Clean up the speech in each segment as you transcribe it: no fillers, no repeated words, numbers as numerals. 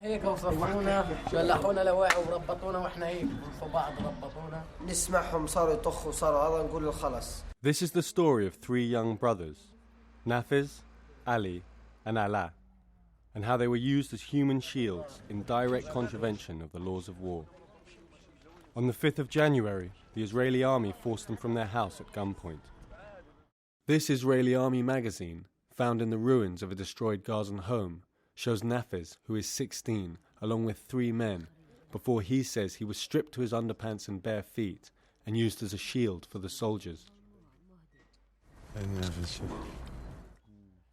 هيك وصفونا شلحونا لواحد وربطونا واحنا هيك في بعض ربطونا نسمعهم صاروا يطخوا صاروا هذا نقول خلص. This is the story of three young brothers, Nafiz, Ali and Allah, and how they were used as human shields in direct contravention of the laws of war. On the 5th of January, the Israeli army forced them from their house at gunpoint. This Israeli army magazine, found in the ruins of a destroyed Gazan home, shows Nafiz, who is 16, along with three men, before he says he was stripped to his underpants and bare feet and used as a shield for the soldiers.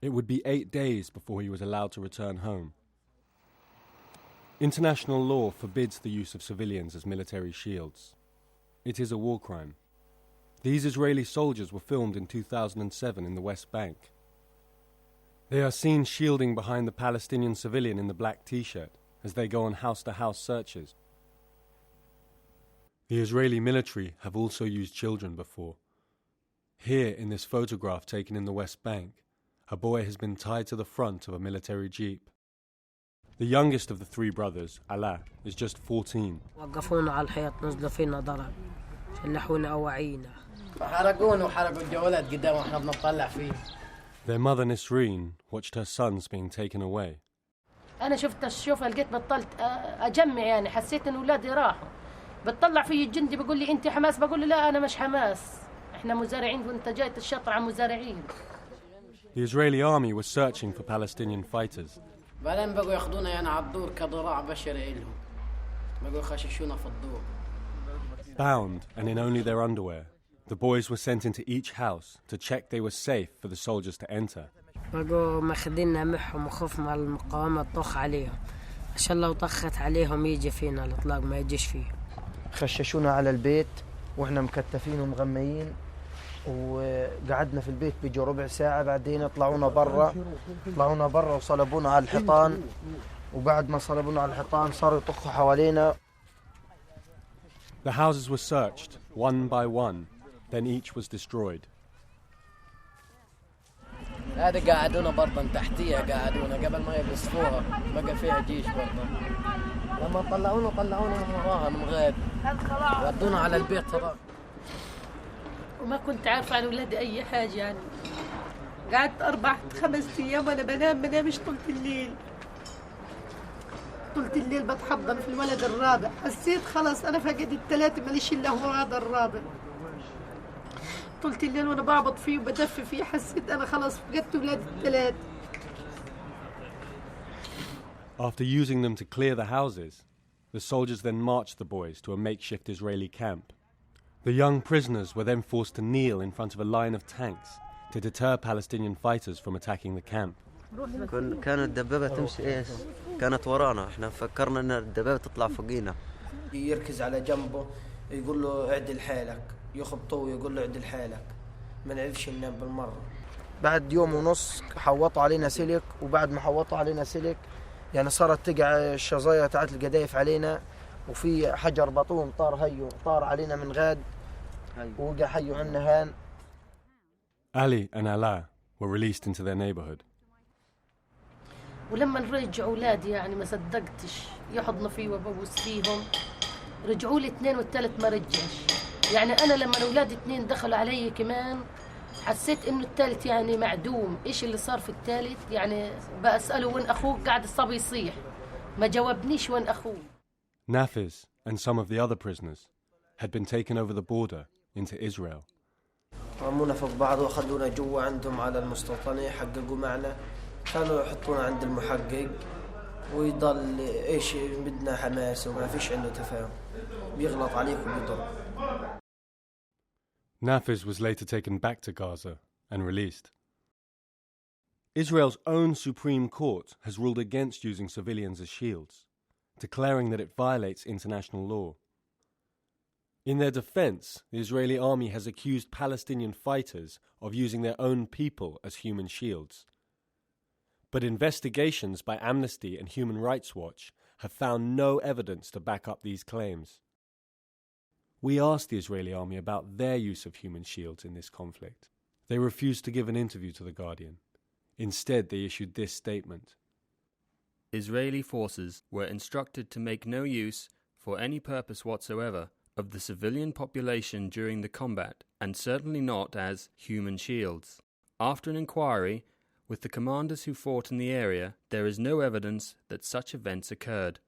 It would be 8 days before he was allowed to return home. International law forbids the use of civilians as military shields. It is a war crime. These Israeli soldiers were filmed in 2007 in the West Bank. They are seen shielding behind the Palestinian civilian in the black t-shirt as they go on house-to-house searches. The Israeli military have also used children before. Here, in this photograph taken in the West Bank, a boy has been tied to the front of a military jeep. The youngest of the three brothers, Allah, is just 14. وقفونا على الحيط نزلوا فينا ضرب شلحونا أواعينا. حرقونا وحرقوا الجوالات قدام واحنا بنطلع فيه. Their mother Nisreen watched her sons being taken away. أنا شفت الشوفة لقيت بطلت أجمع يعني حسيت إن أولادي راحوا. بتطلع في الجندي بقول لي أنت حماس بقول له لا أنا مش حماس. إحنا مزارعين وأنت جاي تشطر على مزارعين. The Israeli army was searching for Palestinian fighters. بعدين بقوا ياخذونا يعني على الدور كضراع بشري إلهم. بقوا يخششونا في الدور. Bound and in only their underwear, the boys were sent into each house to check they were safe for the soldiers to enter. بقوا ماخذيننا معهم وخوف مع المقاومة تطخ عليهم. عشان لو طخت عليهم يجي فينا الإطلاق ما يجيش فيه. خششونا على البيت واحنا مكتفين ومغميين وقعدنا في البيت بيجي ربع ساعة بعدين طلعونا برا وصلبونا على الحيطان وبعد ما صلبونا على الحيطان صاروا يطخوا حوالينا. The houses were searched one by one, then each was destroyed. هذا قاعدونا برضه تحتيها قاعدونا قبل ما يقصفوها بقى فيها جيش برضه. لما طلعونا من وراها من غير ودونا على البيت هذا. وما كنت عارفة عن أولادي أي حاجة يعني. قعدت 4-5 أيام وأنا بنامش طول الليل بتحضن في الولد الرابع. حسيت خلاص أنا فقدت الثلاثة ماليش إلا هو هذا الرابع. طول الليل وأنا بعبط فيه وبدفي فيه حسيت أنا خلاص فقدت أولادي الثلاثة. After using them to clear the houses, the soldiers then marched the boys to a makeshift Israeli camp. The young prisoners were then forced to kneel in front of a line of tanks to deter Palestinian fighters from attacking the camp. كانت الدبابة تمشي إيش؟ كانت ورانا، إحنا فكرنا إن الدبابة تطلع فوقينا. يركز على جنبه يقول له اعدل حالك، يخبطوه يقول له اعدل حالك، ما نعرفش ننام بالمرة. بعد يوم ونص حوطوا علينا سلك وبعد ما حوطوا علينا سلك يعني صارت تقع الشظايا تاعت القذايف علينا وفي حجر بطون طار علينا من غاد ووقع حيو عنا هان. Ali and Allah were released into their neighborhood. ولما رجعوا أولادي يعني ما صدقتش يحضنوا فيه وببوس فيهم. رجعوا لي 2 والثالث ما رجعش. يعني أنا لما أولادي 2 دخلوا علي كمان حسيت إنه الثالث يعني معدوم. إيش اللي صار في الثالث؟ يعني بسأله وين أخوك قاعد الصبي يصيح ما جاوبنيش وين أخوه. Nafiz and some of the other prisoners had been taken over the border into Israel. رمونا فوق بعض وخلونا جوا عندهم على المستوطنة يحققوا معنا. كانوا يحطونا عند المحقق ويضل ايش بدنا حماس وما فيش عنده تفاهم بيغلط عليك وبيضرب. Nafiz was later taken back to Gaza and released. Israel's own Supreme Court has ruled against using civilians as shields, declaring that it violates international law. In their defense, the Israeli army has accused Palestinian fighters of using their own people as human shields. But investigations by Amnesty and Human Rights Watch have found no evidence to back up these claims. We asked the Israeli army about their use of human shields in this conflict. They refused to give an interview to The Guardian. Instead, they issued this statement. Israeli forces were instructed to make no use, for any purpose whatsoever, of the civilian population during the combat, and certainly not as human shields. After an inquiry with the commanders who fought in the area, there is no evidence that such events occurred.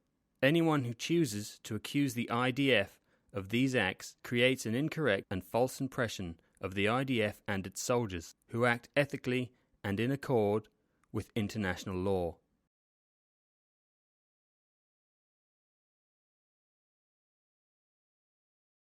Anyone who chooses to accuse the IDF of these acts creates an incorrect and false impression of the IDF and its soldiers, who act ethically and in accord with international law.